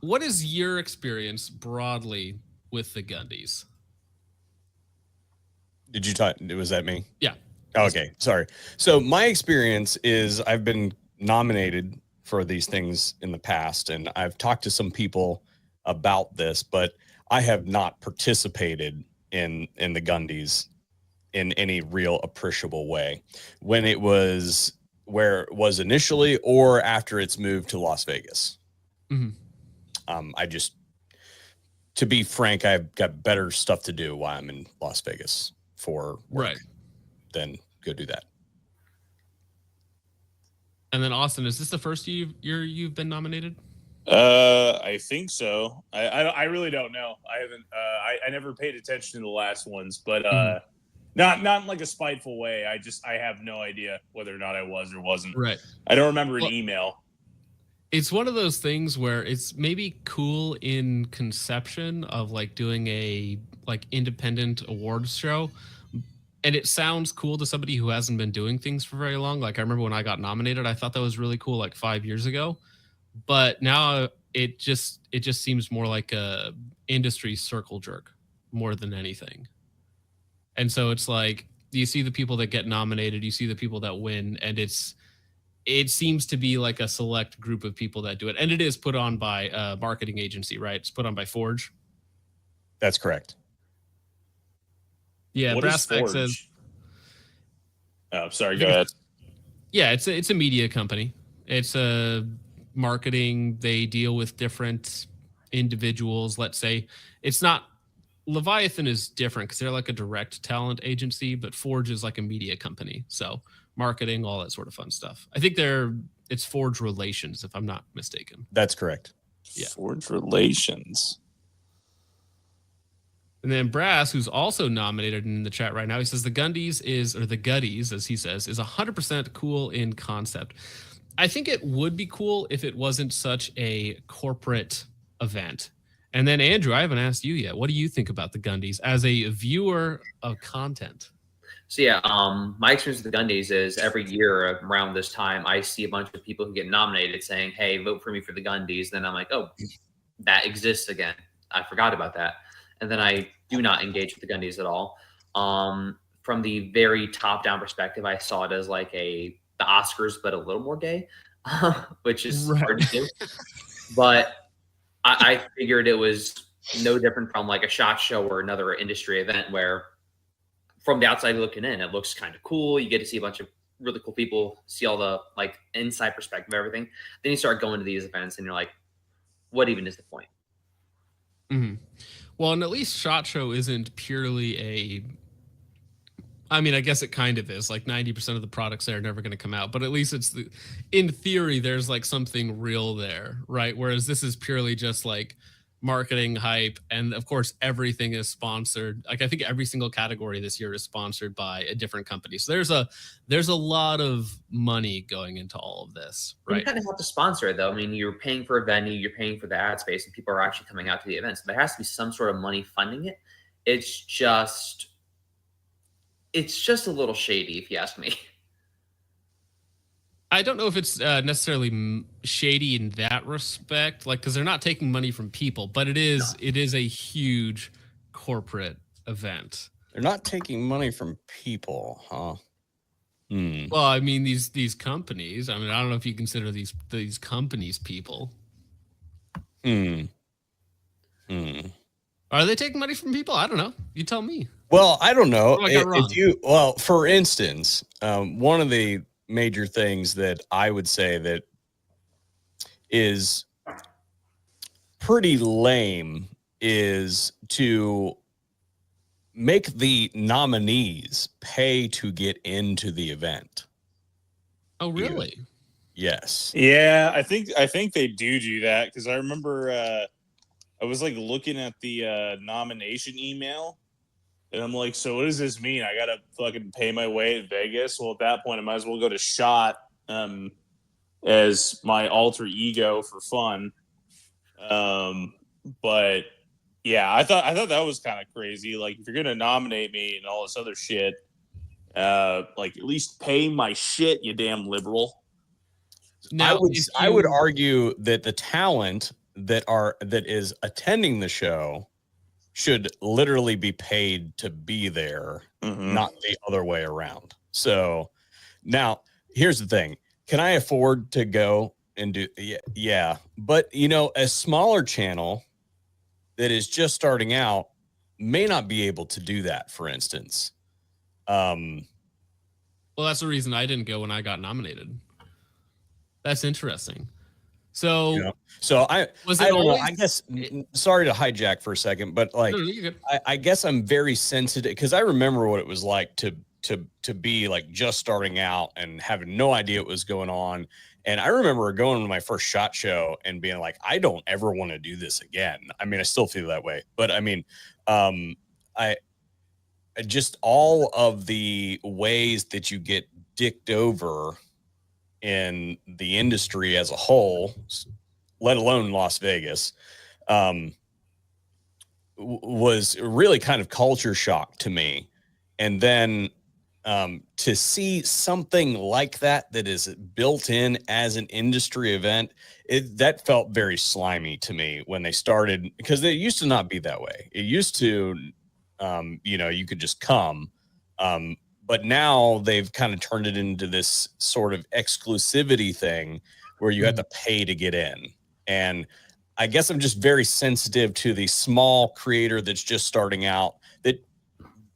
what is your experience broadly with the Gundies? Did you talk? Was that me? Yeah. Okay, sorry. So my experience is I've been nominated for these things in the past, and I've talked to some people about this, but I have not participated in the Gundies in any real appreciable way. When it was where it was initially, or after it's moved to Las Vegas. Mm-hmm. I just, to be frank, I've got better stuff to do while I'm in Las Vegas for work Right. than go do that. And then Austin, is this the first you've been nominated? I think so. I really don't know. I haven't. I never paid attention to the last ones, but not in like a spiteful way. I have no idea whether or not I was or wasn't. Right. I don't remember an email. It's one of those things where it's maybe cool in conception of like doing a like independent awards show. And it sounds cool to somebody who hasn't been doing things for very long. Like I remember when I got nominated, I thought that was really cool like 5 years ago. But now it just seems more like a industry circle jerk more than anything. And so it's like you see the people that get nominated, you see the people that win, and it seems to be like a select group of people that do it. And it is put on by a marketing agency, right? It's put on by Forge. That's correct. Yeah, what Brass Spec says. Oh, sorry. Go ahead. Yeah, it's a media company. It's a marketing. They deal with different individuals. Let's say it's not Leviathan is different because they're like a direct talent agency, but Forge is like a media company. So marketing, all that sort of fun stuff. I think it's Forge Relations, if I'm not mistaken. That's correct. Yeah. Forge Relations. And then Brass, who's also nominated in the chat right now, he says the Gundies the Guddies, as he says, is 100% cool in concept. I think it would be cool if it wasn't such a corporate event. And then Andrew, I haven't asked you yet. What do you think about the Gundies as a viewer of content? So yeah, my experience with the Gundies is every year around this time, I see a bunch of people who get nominated saying, "Hey, vote for me for the Gundies." Then I'm like, "Oh, that exists again. I forgot about that." And then I do not engage with the Gundies at all. From the very top-down perspective, I saw it as like the Oscars, but a little more gay, which is hard to do. But I figured it was no different from like a SHOT Show or another industry event where from the outside looking in, it looks kind of cool. You get to see a bunch of really cool people, see all the like inside perspective of everything. Then you start going to these events and you're like, what even is the point? Mm-hmm. Well, and at least SHOT Show isn't purely I mean, I guess it kind of is. Like 90% of the products there are never going to come out, but at least in theory, there's like something real there, right? Whereas this is purely just like marketing hype, and of course, everything is sponsored. Like I think every single category this year is sponsored by a different company. So there's a lot of money going into all of this, right? You kind of have to sponsor it, though. I mean, you're paying for a venue, you're paying for the ad space, and people are actually coming out to the events. There has to be some sort of money funding it. It's just a little shady, if you ask me. I don't know if it's necessarily shady in that respect, like because they're not taking money from people, but it is a huge corporate event. They're not taking money from people, huh? Well, I mean these companies. I mean, I don't know if you consider these companies people. Are they taking money from people? I don't know. You tell me. Well, I don't know. If for instance, one of the major things that I would say that is pretty lame is to make the nominees pay to get into the event. Oh, really? Yes. Yeah, I think they do that because I remember I was like looking at the nomination email. And I'm like, so what does this mean? I gotta fucking pay my way in Vegas? Well, at that point, I might as well go to SHOT as my alter ego for fun. But yeah, I thought that was kind of crazy. Like, if you're gonna nominate me and all this other shit, like at least pay my shit, you damn liberal. Now, I would argue that the talent that is attending the show should literally be paid to be there, not the other way around. So now here's the thing. Can I afford to go and do? Yeah. But a smaller channel that is just starting out may not be able to do that, for instance. Well, that's the reason I didn't go when I got nominated. That's interesting. So, I don't know. I guess, sorry to hijack for a second, but like, I guess I'm very sensitive because I remember what it was like to be like just starting out and having no idea what was going on. And I remember going to my first SHOT Show and being like, I don't ever want to do this again. I mean, I still feel that way, but I mean, I just all of the ways that you get dicked over in the industry as a whole, let alone Las Vegas, was really kind of culture shock to me. And then to see something like that is built in as an industry event, that felt very slimy to me when they started, because it used to not be that way. It used to, you could just come. But now they've kind of turned it into this sort of exclusivity thing where you have to pay to get in. And I guess I'm just very sensitive to the small creator that's just starting out that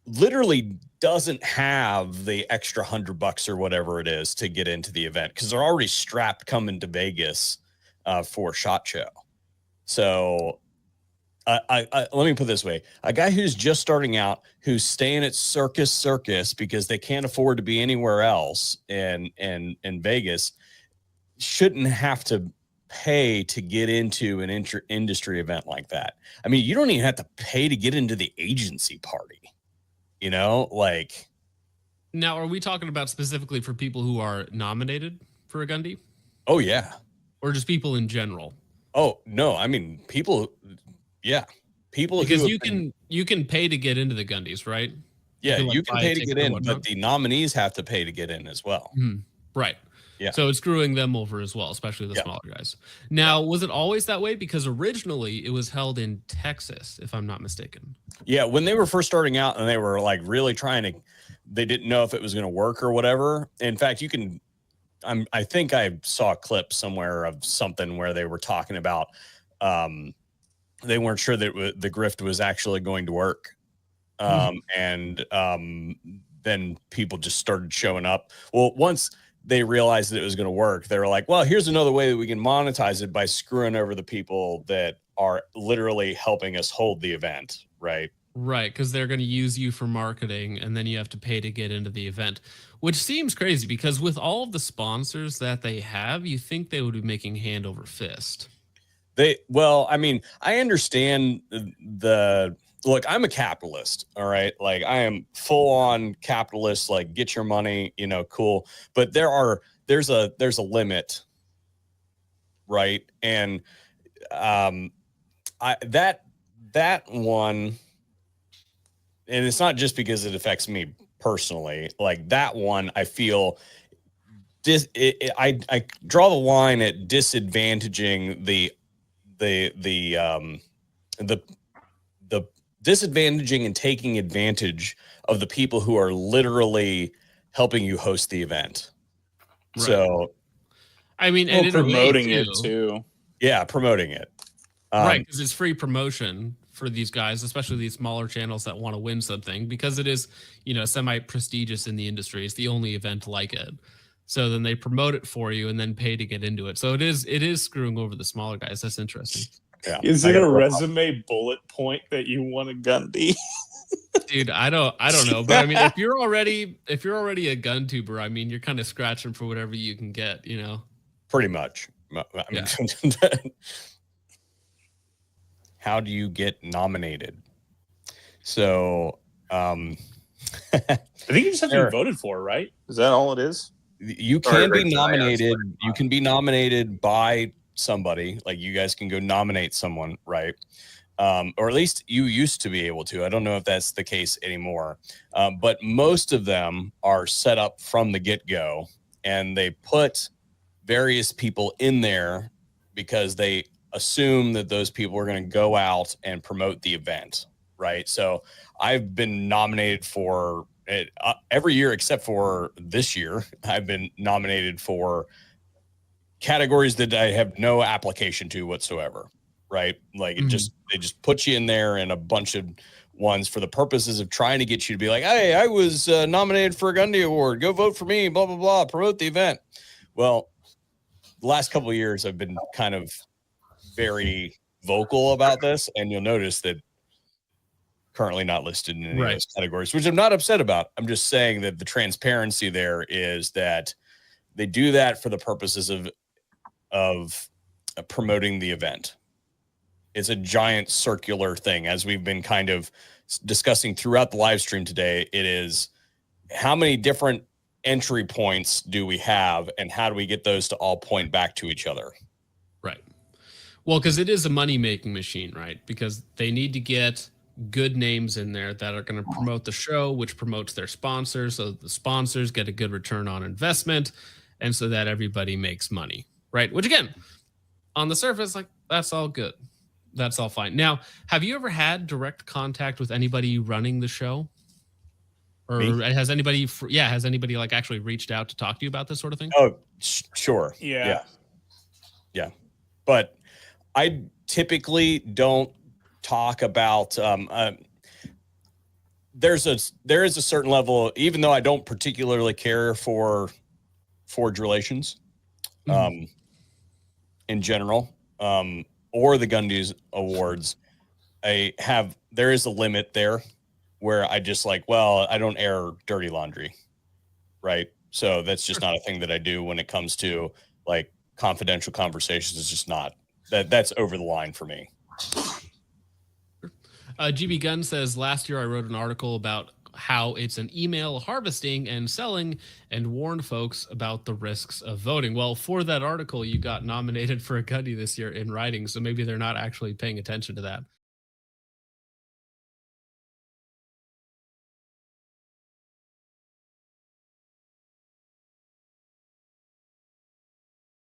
literally doesn't have the extra $100 or whatever it is to get into the event because they're already strapped coming to Vegas for SHOT Show. So let me put it this way. A guy who's just starting out, who's staying at Circus because they can't afford to be anywhere else in Vegas, shouldn't have to pay to get into an industry event like that. I mean, you don't even have to pay to get into the agency party, like. Now, are we talking about specifically for people who are nominated for a Gundy? Oh, yeah. Or just people in general? Oh, no. I mean, people. Yeah. People. Because you can pay to get into the Gundies, right? Yeah, you can pay to get in, but the nominees have to pay to get in as well. Right. Yeah. So it's screwing them over as well, especially the smaller guys. Now, was it always that way? Because originally it was held in Texas, if I'm not mistaken. Yeah, when they were first starting out and they were like really they didn't know if it was going to work or whatever. In fact, I think I saw a clip somewhere of something where they were talking about they weren't sure that the grift was actually going to work. And then people just started showing up. Well, once they realized that it was going to work, they were like, well, here's another way that we can monetize it by screwing over the people that are literally helping us hold the event. Right. Right. Because they're going to use you for marketing and then you have to pay to get into the event, which seems crazy because with all of the sponsors that they have, you think they would be making hand over fist. Well, I mean, I understand look, I'm a capitalist. All right. Like I am full on capitalist, like get your money, cool. But there's a limit. Right. And that one, and it's not just because it affects me personally, like that one, I feel I draw the line at disadvantaging the disadvantaging and taking advantage of the people who are literally helping you host the event. Right. So, I mean, and promoting it too. Yeah, promoting it. Right, because it's free promotion for these guys, especially these smaller channels that want to win something, because it is, semi-prestigious in the industry. It's the only event like it. So then they promote it for you and then pay to get into it. So it is screwing over the smaller guys. That's interesting. Yeah. Is it a resume bullet point that you want a Gundy? Dude, I don't know. But I mean, if you're already a gun tuber, I mean, you're kind of scratching for whatever you can get, Pretty much. I mean, how do you get nominated? So I think you just have to be voted for, right? Is that all it is? You can be nominated. You can be nominated by somebody. Like you guys can go nominate someone, right? Or at least you used to be able to. I don't know if that's the case anymore. But most of them are set up from the get-go, and they put various people in there because they assume that those people are going to go out and promote the event, right? So I've been nominated for it every year except for this year. I've been nominated for categories that I have no application to whatsoever, right? Like they just put you in there and a bunch of ones for the purposes of trying to get you to be like, hey, I was nominated for a Gundy Award. Go vote for me, blah, blah, blah, promote the event. Well, the last couple of years I've been kind of very vocal about this, and you'll notice that currently not listed in any of those categories, which I'm not upset about. I'm just saying that the transparency there is that they do that for the purposes of promoting the event. It's a giant circular thing, as we've been kind of discussing throughout the live stream today. It is how many different entry points do we have, and how do we get those to all point back to each other? Right. Well, because it is a money-making machine, right? Because they need to get good names in there that are going to promote the show, which promotes their sponsors, so the sponsors get a good return on investment, and so that everybody makes money, right? Which, again, on the surface, like, that's all good. That's all fine. Now, have you ever had direct contact with anybody running the show? Or has anybody like actually reached out to talk to you about this sort of thing? Oh, sure. Yeah. But I typically don't talk about, there is a certain level, even though I don't particularly care for Forge Relations, in general, or the Gundies Awards, there is a limit there where I just like, well, I don't air dirty laundry, right? So that's just not a thing that I do when it comes to like confidential conversations. It's just not that's over the line for me. GB Gunn says, last year I wrote an article about how it's an email harvesting and selling and warned folks about the risks of voting. Well, for that article, you got nominated for a Gundy this year in writing, so maybe they're not actually paying attention to that.